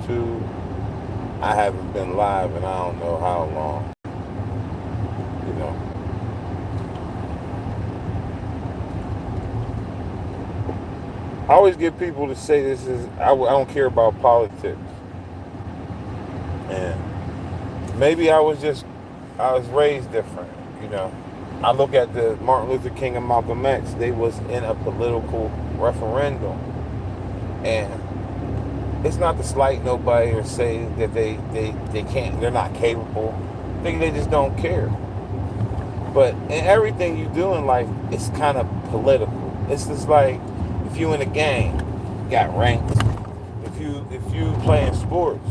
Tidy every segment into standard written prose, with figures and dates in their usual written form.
YouTube. I haven't been live in I don't know how long. You know, I always get people to say this is I don't care about politics, and maybe I was raised different. You know, I look at the Martin Luther King and Malcolm X. They was in a political referendum, and it's not to slight nobody or say that they can't, they're not capable. I think they just don't care. But in everything you do in life, it's kind of political. It's just like if you in a game, you got ranks. If you playing sports,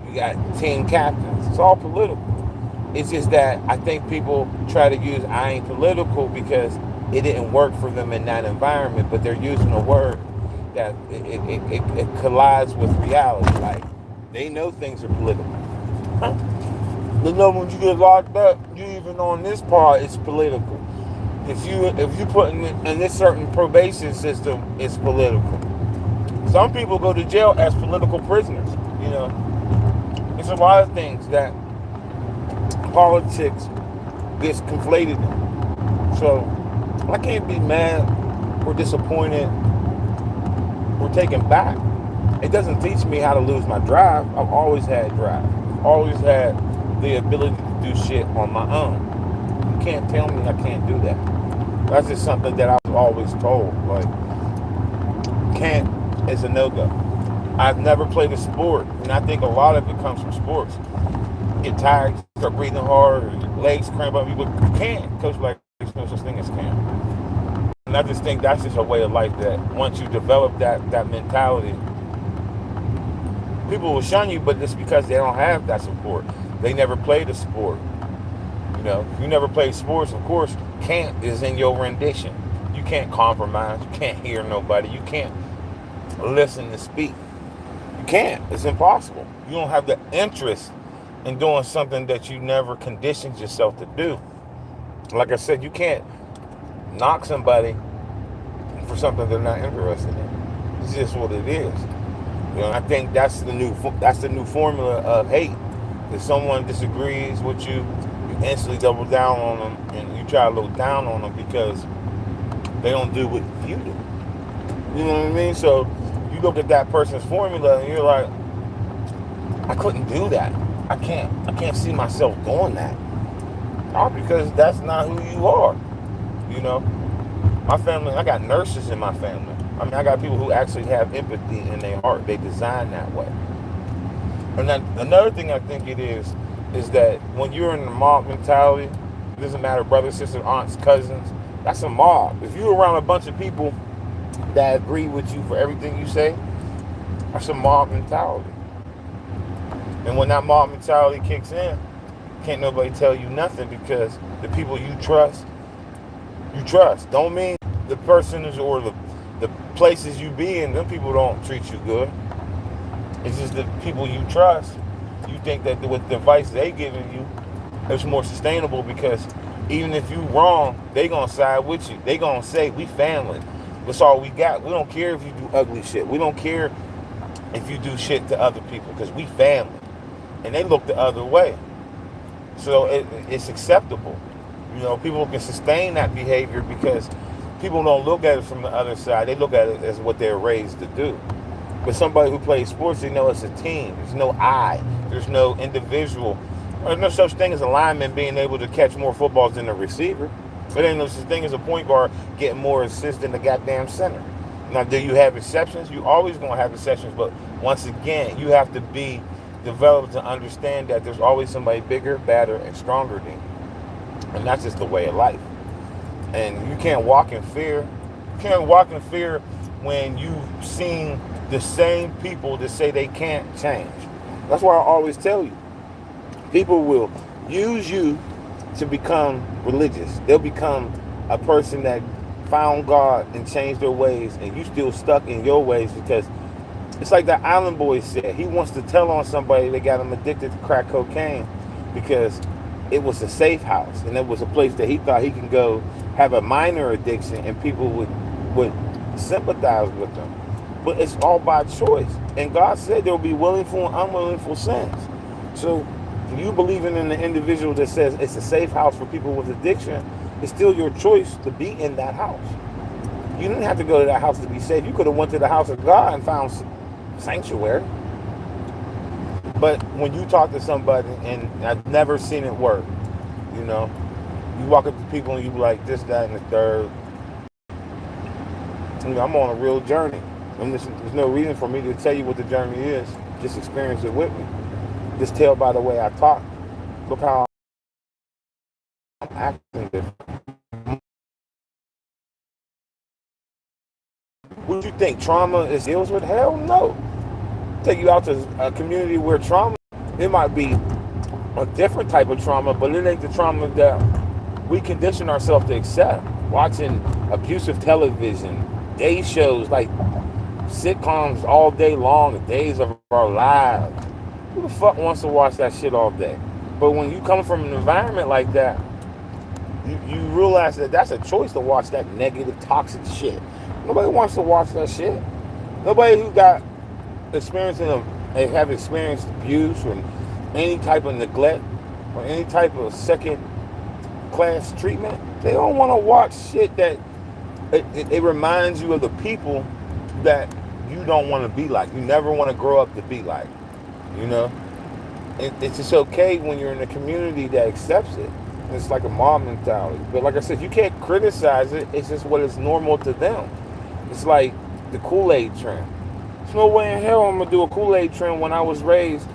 you got team captains. It's all political. It's just that I think people try to use I ain't political because it didn't work for them in that environment, but they're using a word that it collides with reality. Like they know things are political. Huh? They know when you get locked up, you even on this part, it's political. If you put in this certain probation system, it's political. Some people go to jail as political prisoners. You know, it's a lot of things that politics gets conflated in. So I can't be mad or disappointed or taken back. It doesn't teach me how to lose my drive. I've always had drive. Always had the ability to do shit on my own. You can't tell me I can't do that. That's just something that I was always told. Like, can't is a no-go. I've never played a sport, and I think a lot of it comes from sports. You get tired, you start breathing hard, your legs cramp up. You can't. Coach like, there's no such thing as can. And I just think that's just a way of life that once you develop that mentality, people will shun you, but it's because they don't have that support. They never played a sport. You know, if you never played sports, of course, can't is in your rendition. You can't compromise. You can't hear nobody. You can't listen to speak. You can't. It's impossible. You don't have the interest in doing something that you never conditioned yourself to do. Like I said, you can't knock somebody for something they're not interested in. It's just what it is. You know, I think that's the new formula of hate. If someone disagrees with you, you instantly double down on them and you try to look down on them because they don't do what you do. You know what I mean? So you look at that person's formula and you're like, I couldn't do that. I can't see myself doing that. All because that's not who you are. You know? My family, I got nurses in my family. I mean, I got people who actually have empathy in their heart. They design that way. And then another thing I think it is that when you're in the mob mentality, it doesn't matter brothers, sisters, aunts, cousins, that's a mob. If you're around a bunch of people that agree with you for everything you say, that's a mob mentality. And when that mob mentality kicks in, can't nobody tell you nothing because the people you trust. Don't mean the persons or the places you be in, them people don't treat you good. It's just the people you trust. You think that with the advice they giving you, it's more sustainable because even if you wrong, they gonna side with you. They gonna say, we family. That's all we got. We don't care if you do ugly shit. We don't care if you do shit to other people because we family. And they look the other way. So it's acceptable. You know, people can sustain that behavior because people don't look at it from the other side. They look at it as what they're raised to do. But somebody who plays sports, they know it's a team. There's no I. There's no individual. There's no such thing as a lineman being able to catch more footballs than a receiver. There ain't no such thing as a point guard getting more assists than the goddamn center. Now, do you have exceptions? You always going to have exceptions. But once again, you have to be developed to understand that there's always somebody bigger, badder, and stronger than you. And that's just the way of life. And you can't walk in fear. You can't walk in fear when you've seen the same people that say they can't change. That's why I always tell you, people will use you to become religious. They'll become a person that found God and changed their ways, and you still stuck in your ways because it's like that Island Boy said. He wants to tell on somebody that got him addicted to crack cocaine because it was a safe house and it was a place that he thought he can go have a minor addiction and people would sympathize with them. But it's all by choice. And God said there will be willful and unwillful sins. So you believing in the individual that says it's a safe house for people with addiction, it's still your choice to be in that house. You didn't have to go to that house to be safe. You could have went to the house of God and found sanctuary. But when you talk to somebody, and I've never seen it work, you know, you walk up to people and you be like this, that, and the third. You know, I'm on a real journey. And there's no reason for me to tell you what the journey is. Just experience it with me. Just tell by the way I talk. Look how I'm acting different. Would you think trauma is deals with? Hell no. Take you out to a community where trauma, it might be a different type of trauma, but it ain't the trauma that we condition ourselves to accept. Watching abusive television, day shows like sitcoms all day long, the days of our lives. Who the fuck wants to watch that shit all day? But when you come from an environment like that, you realize that that's a choice to watch that negative, toxic shit. Nobody wants to watch that shit. Nobody who got have experienced abuse or any type of neglect or any type of second class treatment, they don't want to watch shit that it reminds you of the people that you don't want to be like. You never want to grow up to be like. You know, it's just okay when you're in a community that accepts it. It's like a mob mentality. But like I said, you can't criticize it. It's just what is normal to them. It's like the Kool-Aid trend. There's no way in hell I'm going to do a Kool-Aid trend when I was raised.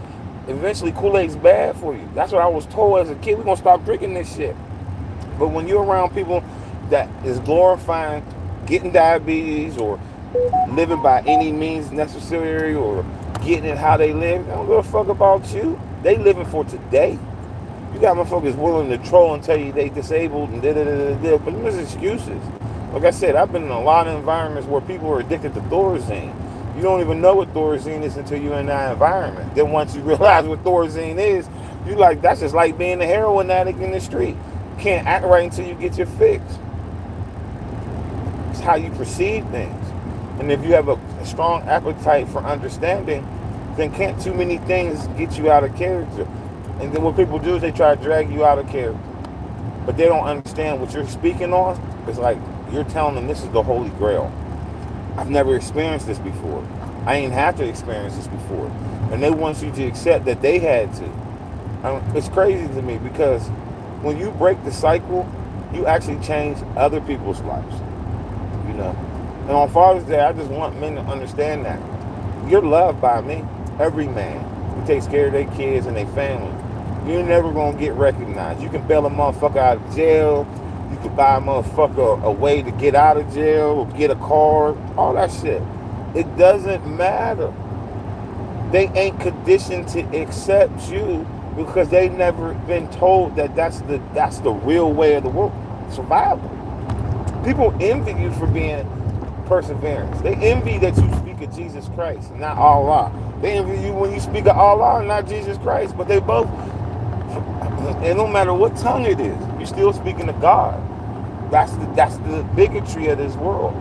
Eventually, Kool-Aid's bad for you. That's what I was told as a kid. We're going to stop drinking this shit. But when you're around people that is glorifying getting diabetes or living by any means necessary or getting it how they live, they don't give a fuck about you. They living for today. You got motherfuckers willing to troll and tell you they disabled and da-da-da-da-da, but there's excuses. Like I said, I've been in a lot of environments where people are addicted to Thorazine. You don't even know what Thorazine is until you're in that environment. Then once you realize what Thorazine is, you're like, that's just like being a heroin addict in the street. You can't act right until you get your fix. It's how you perceive things. And if you have a strong appetite for understanding, then can't too many things get you out of character. And then what people do is they try to drag you out of character. But they don't understand what you're speaking on. It's like you're telling them this is the Holy Grail. I've never experienced this before. I ain't had to experience this before. And they want you to accept that they had to. It's crazy to me because when you break the cycle, you actually change other people's lives. You know? And on Father's Day, I just want men to understand that. You're loved by me. Every man who takes care of their kids and their family. You're never going to get recognized. You can bail a motherfucker out of jail. You can buy a motherfucker a way to get out of jail or get a car. All that shit. It doesn't matter. They ain't conditioned to accept you because they never been told that that's the real way of the world. Survival. People envy you for being perseverance. They envy that you speak of Jesus Christ, not Allah. They envy you when you speak of Allah and not Jesus Christ. But they both, and no matter what tongue it is, you're still speaking to God. That's the bigotry of this world.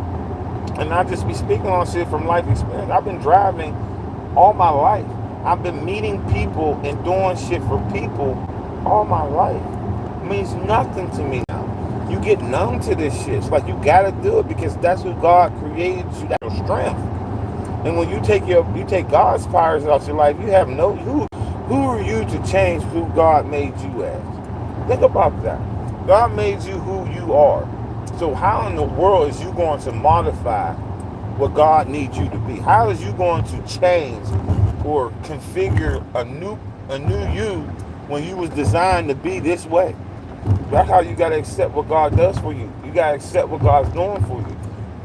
And I just be speaking on shit from life experience. I've been driving all my life. I've been meeting people and doing shit for people all my life. It means nothing to me now. You get numb to this shit. It's like you gotta do it because that's who God created you. That's your strength. And when you take God's powers out your life, you have no who are you to change who God made you as? Think about that. God made you who you are. So how in the world is you going to modify what God needs you to be? How is you going to change or configure a new you when you was designed to be this way? That's how you gotta accept what God does for you. You gotta accept what God's doing for you.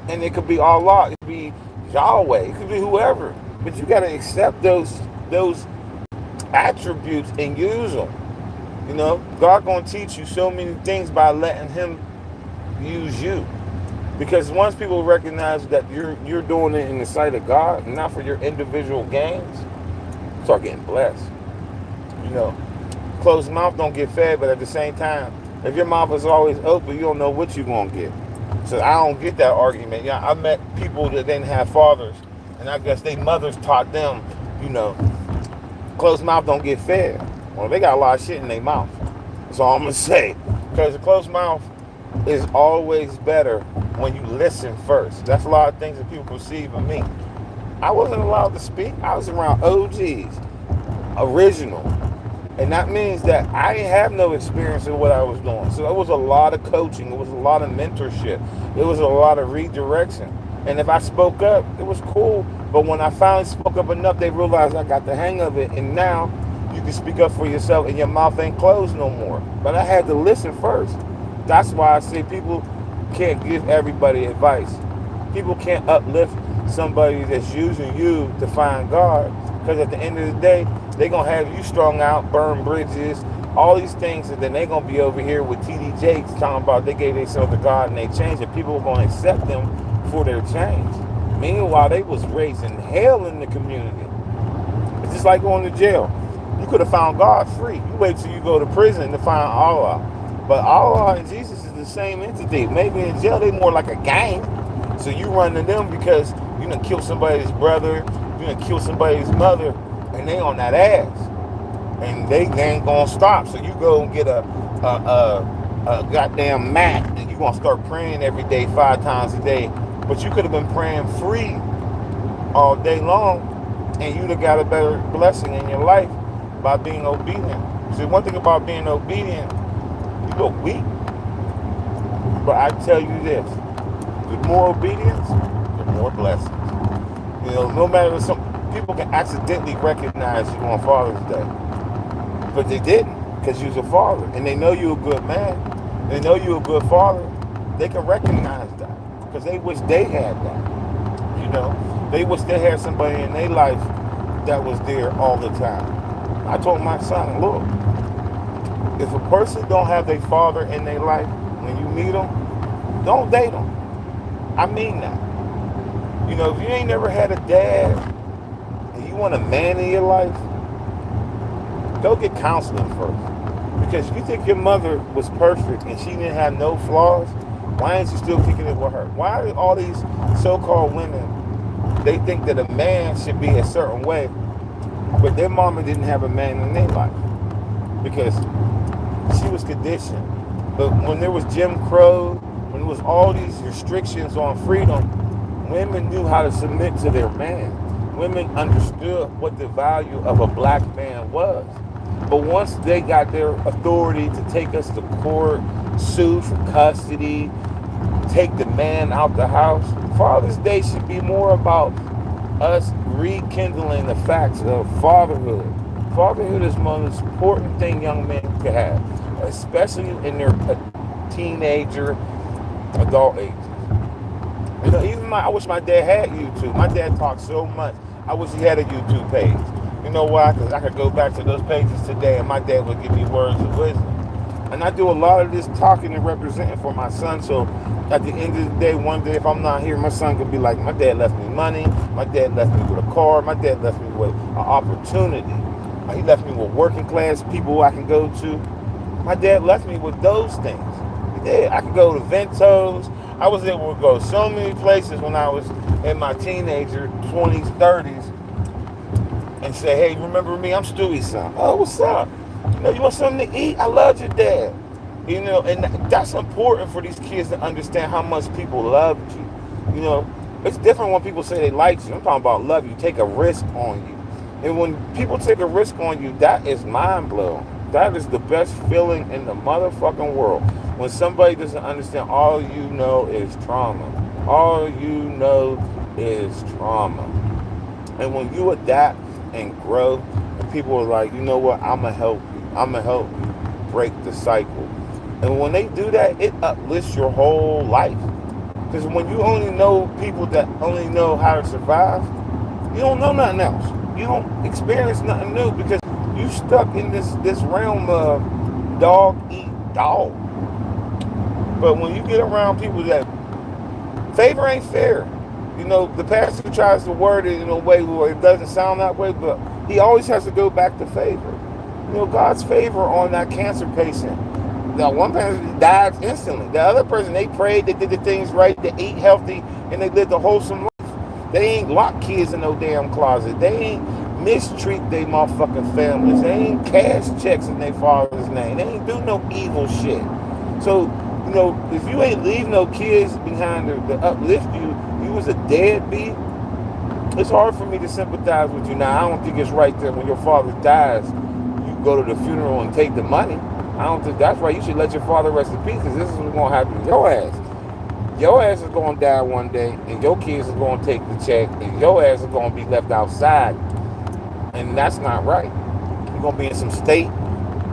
And it could be Allah, it could be Yahweh, it could be whoever. But you gotta accept those attributes and use them. You know, God gonna teach you so many things by letting Him use you. Because once people recognize that you're doing it in the sight of God, and not for your individual gains, start getting blessed. You know, closed mouth don't get fed, but at the same time, if your mouth is always open, you don't know what you're gonna get. So I don't get that argument. Yeah, I met people that didn't have fathers And I guess they mothers taught them, you know, closed mouth don't get fed. Well, they got a lot of shit in their mouth. That's all I'm gonna say. Because a closed mouth is always better when you listen first. That's a lot of things that people perceive of me. I wasn't allowed to speak. I was around OGs, original. And that means that I didn't have no experience in what I was doing. So it was a lot of coaching. It was a lot of mentorship. It was a lot of redirection. And if I spoke up, it was cool. But when I finally spoke up enough, they realized I got the hang of it. And now you can speak up for yourself and your mouth ain't closed no more. But I had to listen first. That's why I say people can't give everybody advice. People can't uplift somebody that's using you to find God. Because at the end of the day, they're going to have you strung out, burn bridges, all these things. And then they're going to be over here with TD Jakes talking about they gave themselves to God and they changed it. People are going to accept them for their change. Meanwhile, they was raising hell in the community. It's just like going to jail. You could have found God free. You wait till you go to prison to find Allah. But Allah and Jesus is the same entity. Maybe in jail, they more like a gang. So you run to them because you done kill somebody's brother, you done kill somebody's mother, and they on that ass. And they ain't gonna stop. So you go and get a goddamn mat and you gonna start praying every day, 5 times a day. But you could have been praying free all day long, and you'd have got a better blessing in your life by being obedient. See, one thing about being obedient, you look weak. But I tell you this, the more obedience, the more blessings. You know, no matter some people can accidentally recognize you on Father's Day, but they didn't because you was a father, and they know you're a good man. They know you're a good father. They can recognize that because they wish they had that. You know, they wish they had somebody in their life that was there all the time. I told my son, look, if a person don't have their father in their life, when you meet them, don't date them. I mean that. You know, if you ain't never had a dad and you want a man in your life, go get counseling first. Because if you think your mother was perfect and she didn't have no flaws, why ain't you still kicking it with her? Why are all these so-called women, they think that a man should be a certain way, but their mama didn't have a man in their life because she was conditioned. But when there was Jim Crow, when there was all these restrictions on freedom, women knew how to submit to their man. Women understood what the value of a black man was. But once they got their authority to take us to court, sue for custody, take the man out the house, Father's Day should be more about us rekindling the facts of fatherhood. Fatherhood is the most important thing young men could have, especially in their teenager, adult ages. You know, even I wish my dad had YouTube. My dad talked so much. I wish he had a YouTube page. You know why? Because I could go back to those pages today and my dad would give me words of wisdom. And I do a lot of this talking and representing for my son. So at the end of the day, one day if I'm not here, my son could be like, my dad left me money. My dad left me with a car. My dad left me with an opportunity. He left me with working class people I can go to. My dad left me with those things. He did. I could go to Ventos. I was able to go so many places when I was in my teenager 20s, 30s, and say, hey, remember me? I'm Stewie's son. Oh, what's up? You know, you want something to eat? I love your dad. You know, and that's important for these kids to understand how much people love you. You know, it's different when people say they like you. I'm talking about love you. Take a risk on you. And when people take a risk on you, that is mind blowing. That is the best feeling in the motherfucking world. When somebody doesn't understand, all you know is trauma. All you know is trauma. And when you adapt and grow, and people are like, you know what, I'm going to help you. I'm going to help you break the cycle. And when they do that, it uplifts your whole life. Because when you only know people that only know how to survive, you don't know nothing else. You don't experience nothing new because you stuck in this realm of dog eat dog. But when you get around people that favor ain't fair, you know, the pastor tries to word it in a way where it doesn't sound that way, but he always has to go back to favor. You know, God's favor on that cancer patient. Now, one person died instantly. The other person, they prayed, they did the things right, they ate healthy, and they lived a wholesome life. They ain't lock kids in no damn closet. They ain't mistreat their motherfucking families. They ain't cash checks in their father's name. They ain't do no evil shit. So, if you ain't leave no kids behind to uplift you, you was a deadbeat. It's hard for me to sympathize with you. Now, I don't think it's right that when your father dies, you go to the funeral and take the money. I don't think that's right. You should let your father rest in peace, because this is what's going to happen to your ass. Your ass is going to die one day, and your kids are going to take the check, and your ass is going to be left outside. And that's not right. You're going to be in some state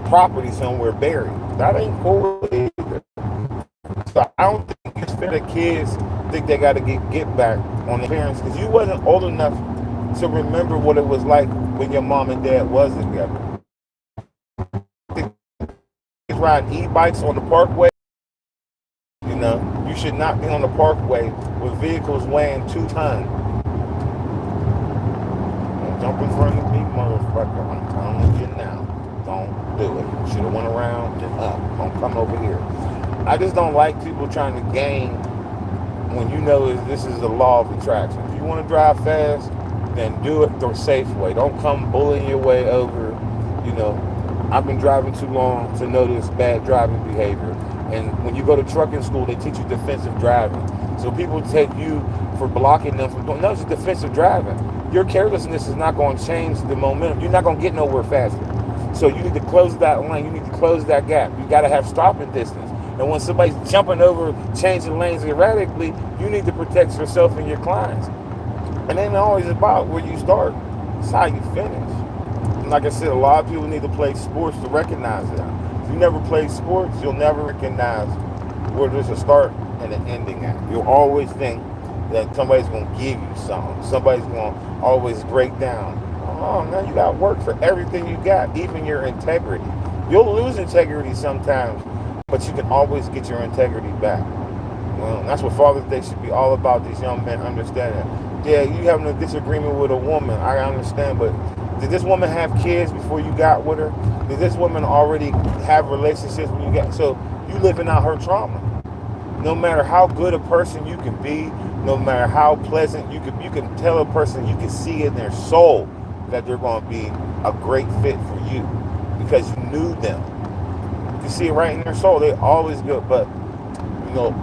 property somewhere buried. That ain't cool either. So I don't think it's fair that kids think they got to get back on their parents, because you wasn't old enough to remember what it was like when your mom and dad was together. Kids riding e-bikes on the parkway. You should not be on the parkway with vehicles weighing 2 tons. Don't jump in front of me, motherfucker. I'm telling you now. Don't do it. Should have went around and up. Don't come over here. I just don't like people trying to gain when you know this is the law of attraction. If you want to drive fast, then do it the safe way. Don't come bullying your way over. I've been driving too long to notice bad driving behavior. And when you go to trucking school, they teach you defensive driving. So people take you for blocking them from doing. No, it's defensive driving. Your carelessness is not going to change the momentum. You're not going to get nowhere faster. So you need to close that lane. You need to close that gap. You got to have stopping distance. And when somebody's jumping over, changing lanes erratically, you need to protect yourself and your clients. And it ain't always about where you start. It's how you finish. And like I said, a lot of people need to play sports to recognize that. If you never play sports, you'll never recognize where there's a start and an ending at. You'll always think that somebody's going to give you something. Somebody's going to always break down. Oh, man, you got to work for everything you got, even your integrity. You'll lose integrity sometimes, but you can always get your integrity back. Well, that's what Father's Day should be all about. These young men understanding. Yeah, you having a disagreement with a woman, I understand, but did this woman have kids before you got with her? Did this woman already have relationships when you got? So you living out her trauma. No matter how good a person you can be, no matter how pleasant you can tell a person, you can see in their soul that they're going to be a great fit for you because you knew them. You can see it right in their soul. They're always good, but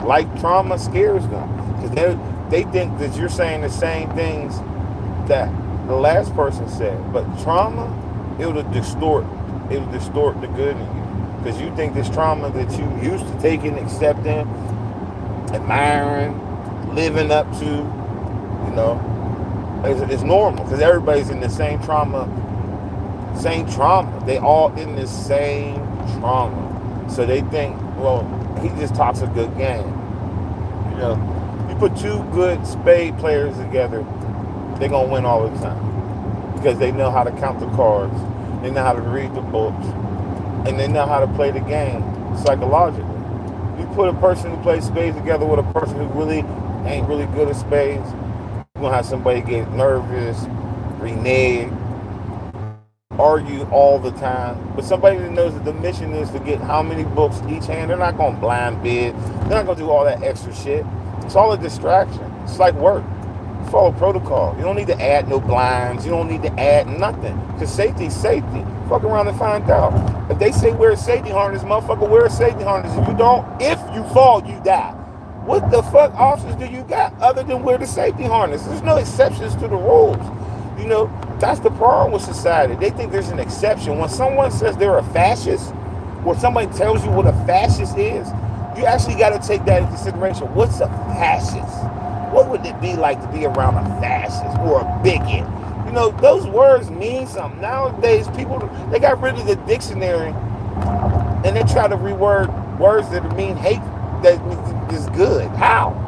life trauma scares them because they think that you're saying the same things that the last person said. But trauma, it'll distort the good in you because you think this trauma that you used to taking, accepting, admiring, living up to, it's normal because everybody's in the same trauma. They all in the same trauma. So they think, well, he just talks a good game. You put 2 good spade players together, they're going to win all the time because they know how to count the cards, they know how to read the books, and they know how to play the game psychologically. You put a person who plays spades together with a person who really ain't really good at spades, you're going to have somebody get nervous, renege, argue all the time. But somebody that knows that the mission is to get how many books each hand, they're not going to blind bid. They're not going to do all that extra shit. It's all a distraction. It's like work. You follow protocol. You don't need to add no blinds. You don't need to add nothing. Because safety is safety. Fuck around and find out. If they say wear a safety harness, motherfucker, wear a safety harness. If you don't, if you fall, you die. What the fuck options do you got other than wear the safety harness? There's no exceptions to the rules. That's the problem with society. They think there's an exception. When someone says they're a fascist, or somebody tells you what a fascist is, you actually got to take that into consideration. What's a fascist? What would it be like to be around a fascist or a bigot? Those words mean something. Nowadays, people, they got rid of the dictionary and they try to reword words that mean hate that is good. How?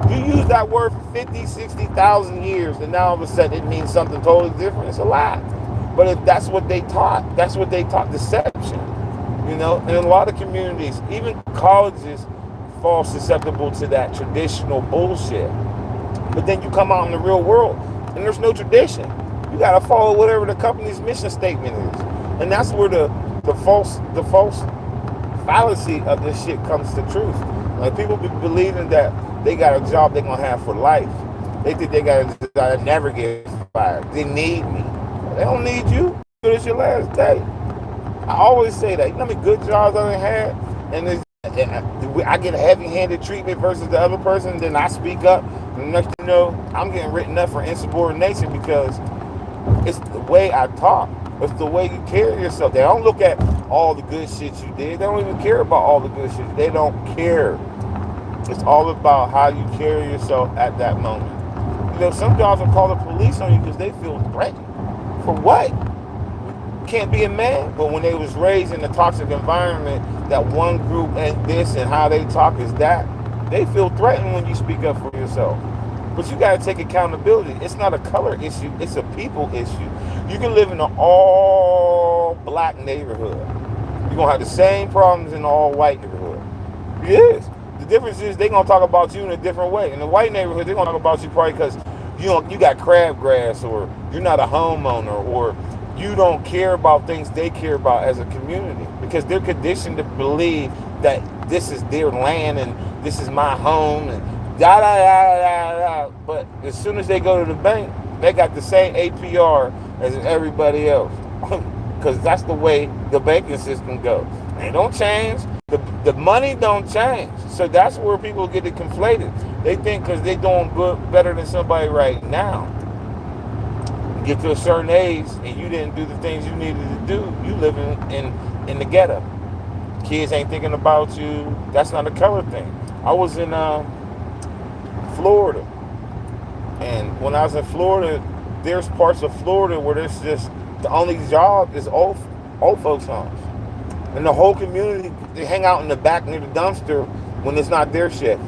You use that word for 50, 60,000 years, and now all of a sudden it means something totally different. It's a lie. But if that's what they taught, deception. In a lot of communities, even colleges fall susceptible to that traditional bullshit. But then you come out in the real world, and there's no tradition. You got to follow whatever the company's mission statement is. And that's where the false fallacy of this shit comes to truth. Like people be believing that they got a job they're going to have for life. They think they got a desire to never get fired. They need me. They don't need you. It's your last day. I always say that. You know how many good jobs I done had? And I get a heavy-handed treatment versus the other person, then I speak up. And the next thing you know, I'm getting written up for insubordination because it's the way I talk. It's the way you carry yourself. They don't look at all the good shit you did. They don't even care about all the good shit. They don't care. It's all about how you carry yourself at that moment. You know, some jobs will call the police on you because they feel threatened. For what? Can't be a man. But when they was raised in a toxic environment, that one group and this and how they talk is that, they feel threatened when you speak up for yourself. But you got to take accountability. It's not a color issue. It's a people issue. You can live in an all-black neighborhood. You're going to have the same problems in an all-white neighborhood. Yes. The difference is they're going to talk about you in a different way. In the white neighborhood, they're going to talk about you probably because you got crabgrass, or you're not a homeowner, or you don't care about things they care about as a community because they're conditioned to believe that this is their land and this is my home and da da da da da. But as soon as they go to the bank, they got the same APR as everybody else because that's the way the banking system goes. They don't change. The money don't change. So that's where people get it conflated. They think because they're doing good, better than somebody right now. You get to a certain age and you didn't do the things you needed to do, you living in the ghetto. Kids ain't thinking about you. That's not a color thing. I was in Florida. And when I was in Florida, there's parts of Florida where there's just the only job is old folks' homes. And the whole community, they hang out in the back near the dumpster when it's not their shift.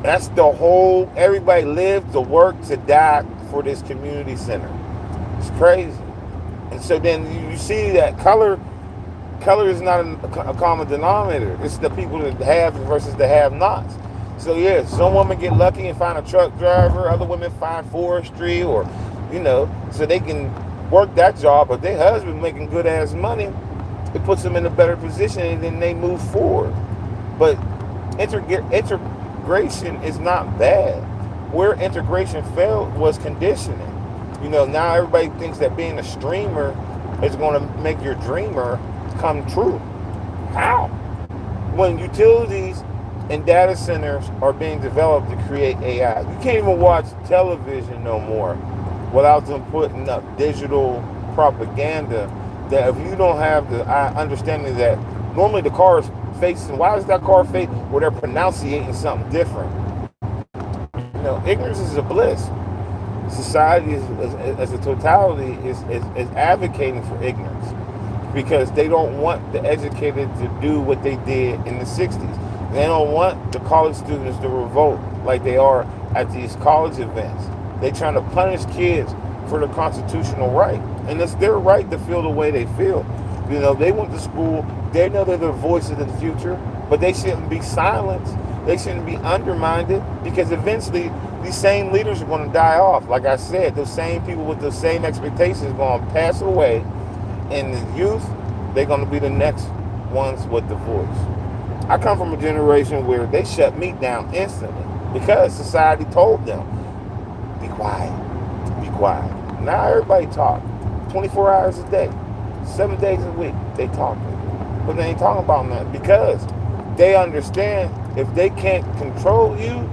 That's the whole, everybody lives to work to die for this community center. It's crazy. And so then you see that color is not a common denominator. It's the people that have versus the have-nots. So yeah, some women get lucky and find a truck driver, other women find forestry or, so they can work that job, but their husband making good ass money, it puts them in a better position and then they move forward. But integration is not bad. Where integration failed was conditioning. Now everybody thinks that being a streamer is going to make your dreamer come true. How? When utilities and data centers are being developed to create AI. You can't even watch television no more without them putting up digital propaganda that if you don't have the understanding that normally the car is facing, why is that car facing where they're pronunciating something different? Ignorance is a bliss. Society as a totality is advocating for ignorance because they don't want the educated to do what they did in the 60s. They don't want the college students to revolt like they are at these college events. They're trying to punish kids for the constitutional right. And it's their right to feel the way they feel. They went to school. They know they're the voice of the future, but they shouldn't be silenced. They shouldn't be undermined because eventually these same leaders are going to die off. Like I said, those same people with those same expectations are going to pass away. And the youth, they're going to be the next ones with the voice. I come from a generation where they shut me down instantly because society told them, be quiet, be quiet. Now everybody talk 24 hours a day, 7 days a week, they talking. But they ain't talking about nothing because they understand if they can't control you,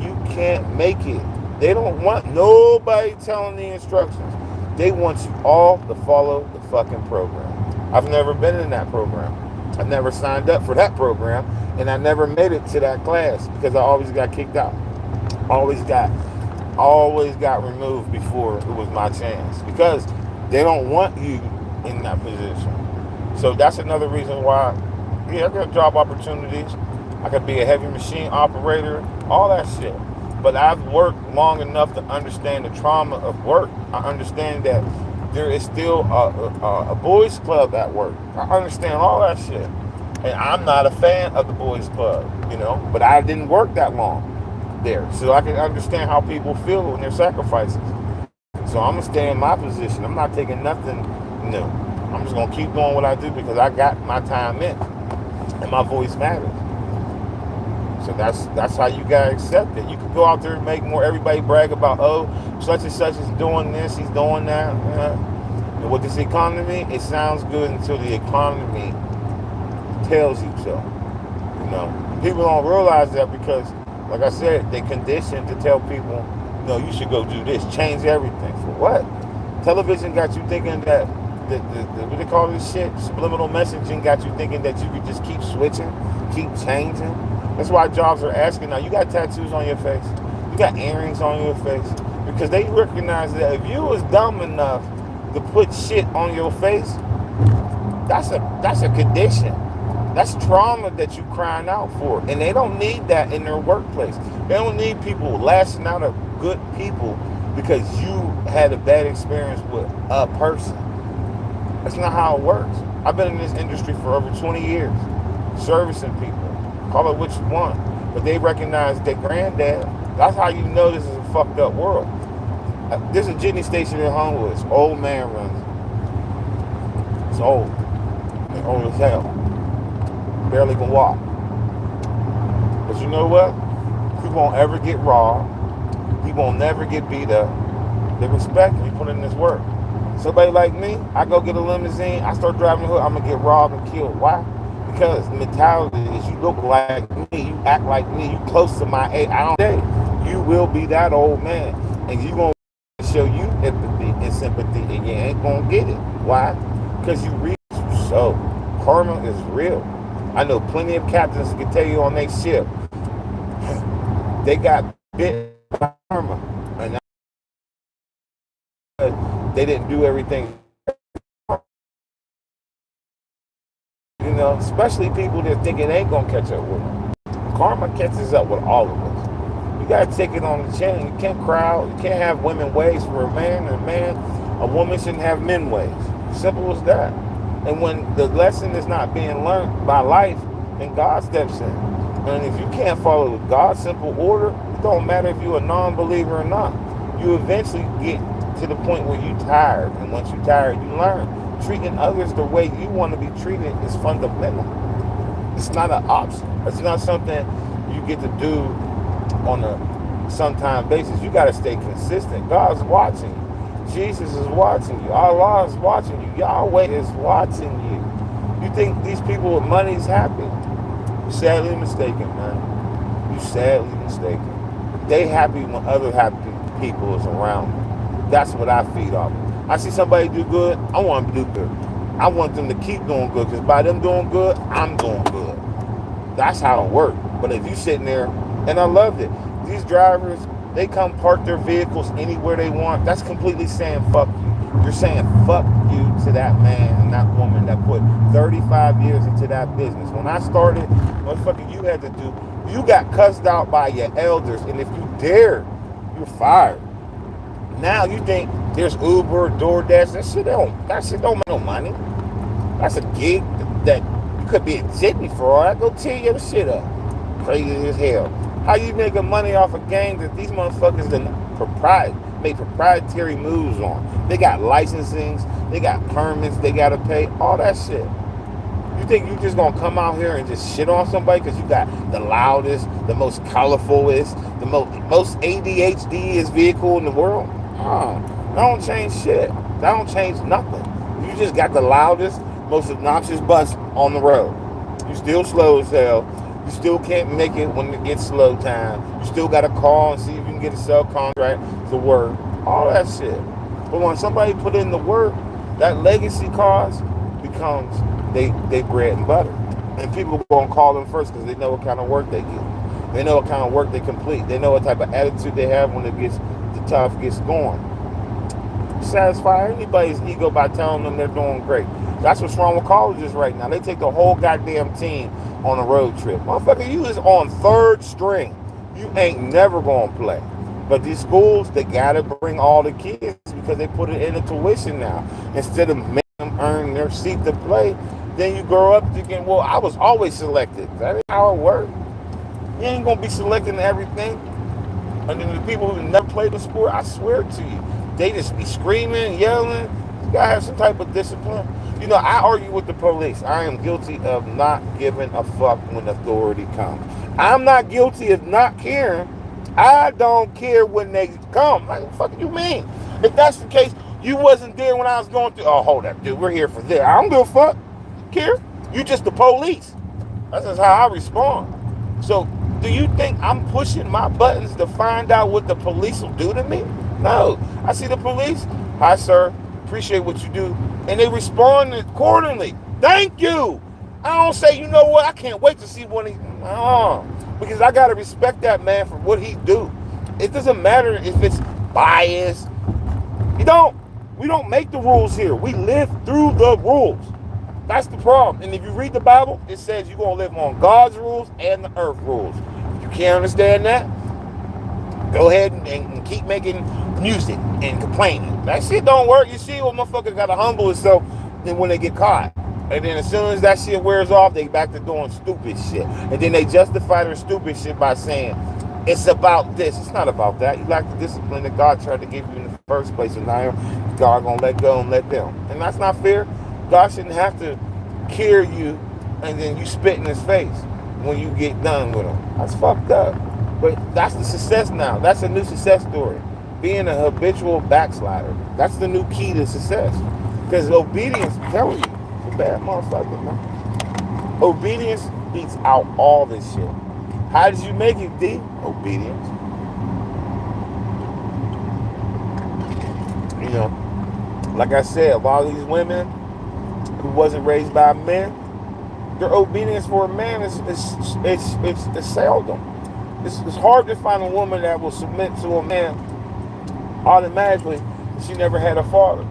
you can't make it. They don't want nobody telling the instructions. They want you all to follow the fucking program. I've never been in that program. I never signed up for that program, and I never made it to that class because I always got kicked out. Always got removed before it was my chance because they don't want you in that position. So that's another reason why, I got job opportunities. I could be a heavy machine operator, all that shit. But I've worked long enough to understand the trauma of work. I understand that there is still a boys club at work. I understand all that shit. And I'm not a fan of the boys club, but I didn't work that long there. So I can understand how people feel when they're sacrificing. So I'm going to stay in my position. I'm not taking nothing new. I'm just going to keep doing what I do because I got my time in. And my voice matters. So that's how you gotta accept it. You can go out there and make more. Everybody brag about, oh, such and such is doing this, he's doing that. And with this economy, it sounds good until the economy tells you so. People don't realize that because, like I said, they conditioned to tell people, you should go do this, change everything. For what? Television got you thinking that what they call this shit, subliminal messaging got you thinking that you could just keep switching, keep changing. That's why jobs are asking now, you got tattoos on your face, you got earrings on your face, because they recognize that if you was dumb enough to put shit on your face, that's a condition. That's trauma that you crying out for. And they don't need that in their workplace. They don't need people lashing out at good people because you had a bad experience with a person. That's not how it works. I've been in this industry for over 20 years, servicing people. Call it what you want. But they recognize their granddad. That's how you know this is a fucked up world. There's a jitney station in Homewood. Old man runs it. It's old. It's old as hell. Barely can walk. But you know what? He won't ever get robbed. He won't never get beat up. They respect him. He put in this work. Somebody like me, I go get a limousine, I start driving the hood, I'm going to get robbed and killed. Why? Because the mentality is you look like me, you act like me, you close to my age. I don't say you will be that old man. And you going to show you empathy and sympathy, and you ain't going to get it. Why? Because you reach so. Karma is real. I know plenty of captains that can tell you on their ship, they got bit by karma. And they didn't do everything. Especially people that think it ain't going to catch up with them. Karma catches up with all of us. You got to take it on the chin. You can't crowd. You can't have women ways for a man. A woman shouldn't have men ways. Simple as that. And when the lesson is not being learned by life, then God steps in. And if you can't follow God's simple order, it don't matter if you're a non-believer or not. You eventually get to the point where you're tired. And once you're tired, you learn. Treating others the way you want to be treated is fundamental. It's not an option. It's not something you get to do on a sometime basis. You got to stay consistent. God's watching you. Jesus is watching you. Allah is watching you. Yahweh is watching you. You think these people with money is happy? You're sadly mistaken, man. You're sadly mistaken. They happy when other happy people is around them. That's what I feed off. I see somebody do good, I want them to do good. I want them to keep doing good, because by them doing good, I'm doing good. That's how it works. But if you sitting there, and I loved it, these drivers, they come park their vehicles anywhere they want. That's completely saying fuck you. You're saying fuck you to that man and that woman that put 35 years into that business. When I started, motherfucker, you had to do, you got cussed out by your elders, and if you dared, you're fired. Now you think there's Uber, DoorDash, that shit don't make no money. That's a gig that you could be a jitney for all that. Go tear your shit up. Crazy as hell. How you making money off a game that these motherfuckers make proprietary moves on? They got licensings, they got permits, they gotta pay, all that shit. You think you just gonna come out here and just shit on somebody because you got the loudest, the most colorfulest, the most ADHD vehicle in the world? That don't change shit. That don't change nothing. You just got the loudest, most obnoxious bus on the road. You still slow as hell. You still can't make it when it gets slow time. You still got to call and see if you can get a cell contract to work. All that shit. But when somebody put in the work, that legacy cost becomes they bread and butter. And people are going to call them first because they know what kind of work they get. They know what kind of work they complete. They know what type of attitude they have when the tough gets going. Satisfy anybody's ego by telling them they're doing great. That's what's wrong with colleges right now. They take the whole goddamn team on a road trip. Motherfucker, you is on third string. You ain't never gonna play. But these schools, they gotta bring all the kids because they put it in the tuition now. Instead of making them earn their seat to play, then you grow up thinking, well, I was always selected. That ain't how it works. You ain't gonna be selecting everything. And then the people who never played the sport, I swear to you, they just be screaming, yelling. You gotta have some type of discipline. I argue with the police. I am guilty of not giving a fuck when authority comes. I'm not guilty of not caring. I don't care when they come. Like, what the fuck do you mean? If that's the case, you wasn't there when I was going through. Oh, hold up, dude. We're here for this. I don't give a fuck. Care? You just the police. That's just how I respond. So, do you think I'm pushing my buttons to find out what the police will do to me? No. I see the police. Hi, sir. Appreciate what you do. And they respond accordingly. Thank you. I don't say, you know what, I can't wait to see one of these. No. Because I got to respect that man for what he do. It doesn't matter if it's biased. We don't make the rules here. We live through the rules. That's the problem. And if you read the Bible, it says you're going to live on God's rules and the earth rules. If you can't understand that, go ahead and keep making music and complaining. That shit don't work. You see what motherfuckers got to humble themselves when they get caught. And then as soon as that shit wears off, they back to doing stupid shit. And then they justify their stupid shit by saying, it's about this. It's not about that. You lack the discipline that God tried to give you in the first place. And now God going to let go and let them. And that's not fair. God shouldn't have to cure you and then you spit in his face when you get done with him. That's fucked up. But that's the success now. That's a new success story. Being a habitual backslider. That's the new key to success. Because obedience, I'm telling you, it's a bad motherfucker, man. Obedience beats out all this shit. How did you make it, D? Obedience. You know, like I said, a lot of these women who wasn't raised by men, their obedience for a man is seldom. It's hard to find a woman that will submit to a man automatically if she never had a father.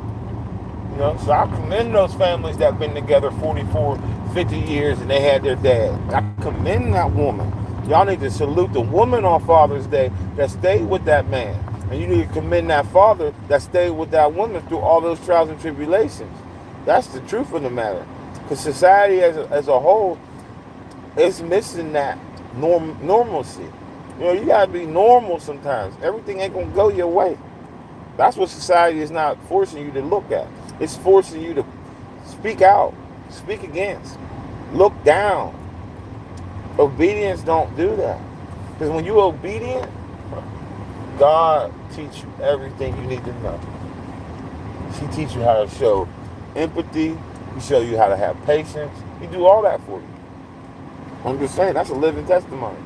You know, so I commend those families that have been together 44, 50 years and they had their dad. I commend that woman. Y'all need to salute the woman on Father's Day that stayed with that man. And you need to commend that father that stayed with that woman through all those trials and tribulations. That's the truth of the matter. Because society as a whole is missing that normalcy. You know, you got to be normal sometimes. Everything ain't going to go your way. That's what society is not forcing you to look at. It's forcing you to speak out, speak against, look down. Obedience don't do that. Because when you're obedient, God teach you everything you need to know. He teach you how to show empathy. He show you how to have patience. He do all that for you. I'm just saying, that's a living testimony.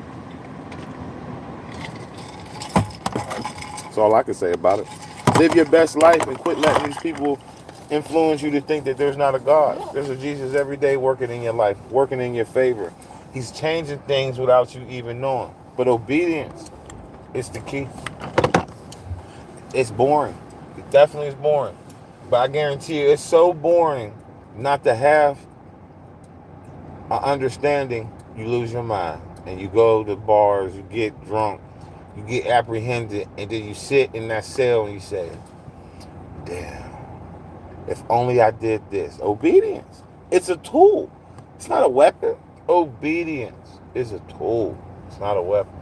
That's all I can say about it. Live your best life and quit letting these people influence you to think that there's not a God. There's a Jesus every day working in your life, working in your favor. He's changing things without you even knowing. But obedience is the key. It's boring. It definitely is boring. But I guarantee you, it's so boring not to have an understanding, you lose your mind. And you go to bars, you get drunk, you get apprehended, and then you sit in that cell and you say, damn, if only I did this. Obedience. It's a tool. It's not a weapon. Obedience is a tool. It's not a weapon.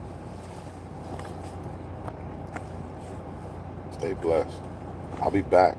Stay blessed. I'll be back.